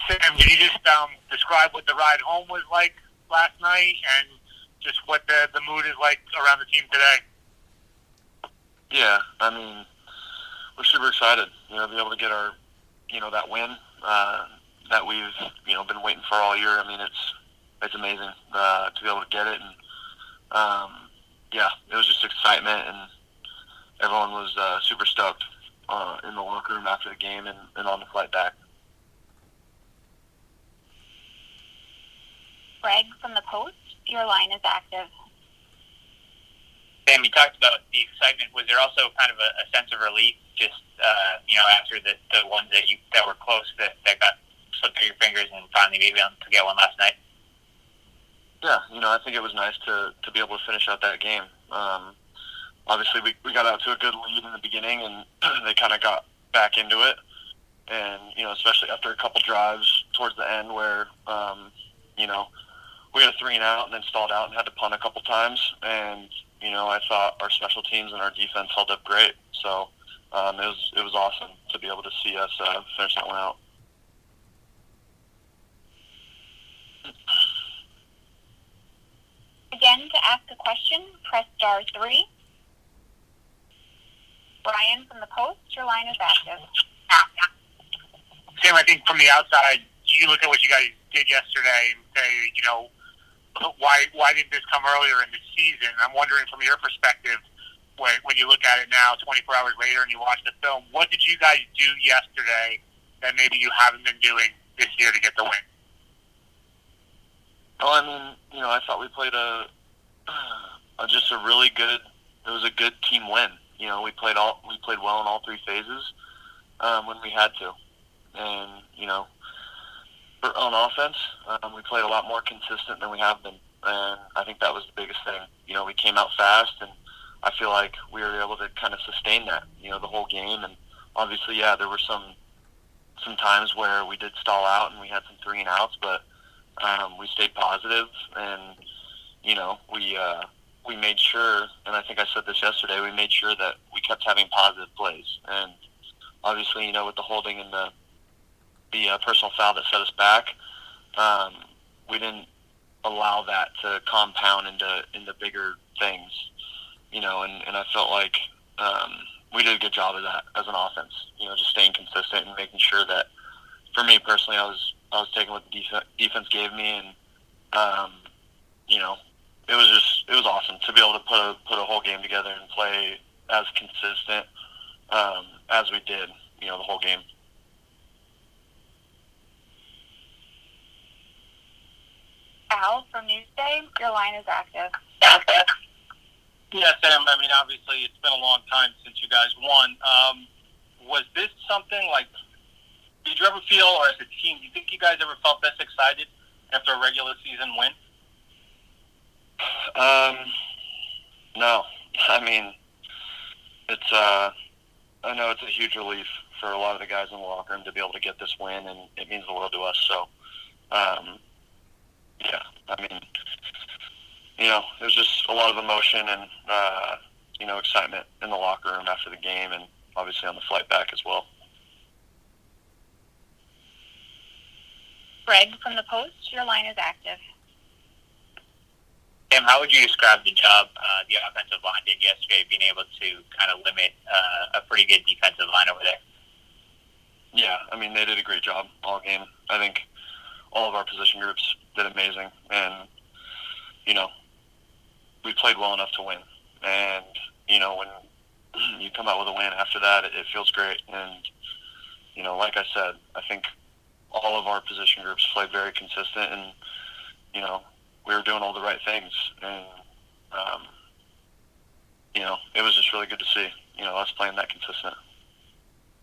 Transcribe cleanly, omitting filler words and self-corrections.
Sam, can you just describe what the ride home was like last night and just what the mood is like around the team today? Yeah, I mean, we're super excited, to be able to get our, that win that we've, been waiting for all year. I mean, it's amazing to be able to get it, and yeah, it was just excitement, and everyone was super stoked in the locker room after the game and on the flight back. Greg from the Post, your line is active. Sam, you talked about the excitement. Was there also kind of a sense of relief, just after the ones that were close that got slipped through your fingers and finally maybe able to get one last night? Yeah, I think it was nice to be able to finish out that game. Obviously, we got out to a good lead in the beginning, and they kind of got back into it. And, especially after a couple drives towards the end where, we had a 3-and-out and then stalled out and had to punt a couple times. And, I thought our special teams and our defense held up great. So it was awesome to be able to see us finish that one out. Again, to ask a question, press star 3. Brian from the Post, your line is active. Sam, I think from the outside, you look at what you guys did yesterday and say, why didn't this come earlier in the season? I'm wondering from your perspective, when you look at it now, 24 hours later, and you watch the film, what did you guys do yesterday that maybe you haven't been doing this year to get the win? Well, I mean, I thought we played just a really good. It was a good team win. We played well in all three phases when we had to, and on offense, we played a lot more consistent than we have been, and I think that was the biggest thing. We came out fast, and I feel like we were able to kind of sustain that, the whole game. And obviously, yeah, there were some times where we did stall out and we had some 3-and-outs, but we stayed positive, and we made sure, and I think I said this yesterday, we made sure that we kept having positive plays. And obviously, with the holding and the personal foul that set us back, we didn't allow that to compound into bigger things, and I felt like we did a good job of that as an offense, just staying consistent and making sure that, for me personally, I was taking what the defense gave me, and it was awesome to be able to put a whole game together and play as consistent as we did, the whole game. Al from Newsday, your line is active. Yeah, Sam, I mean, obviously it's been a long time since you guys won. Was this something like, did you ever feel, or as a team, do you think you guys ever felt this excited after a regular season win? No. I mean, it's I know it's a huge relief for a lot of the guys in the locker room to be able to get this win, and it means the world to us. So, yeah, I mean, it was just a lot of emotion and, excitement in the locker room after the game, and obviously on the flight back as well. Greg from the Post, your line is active. Sam, how would you describe the job the offensive line did yesterday, being able to kind of limit a pretty good defensive line over there? Yeah, I mean, they did a great job all game. I think all of our position groups did amazing, and, we played well enough to win. And, when you come out with a win after that, it feels great. And, like I said, I think all of our position groups played very consistent, and, we were doing all the right things. And, it was just really good to see, us playing that consistent.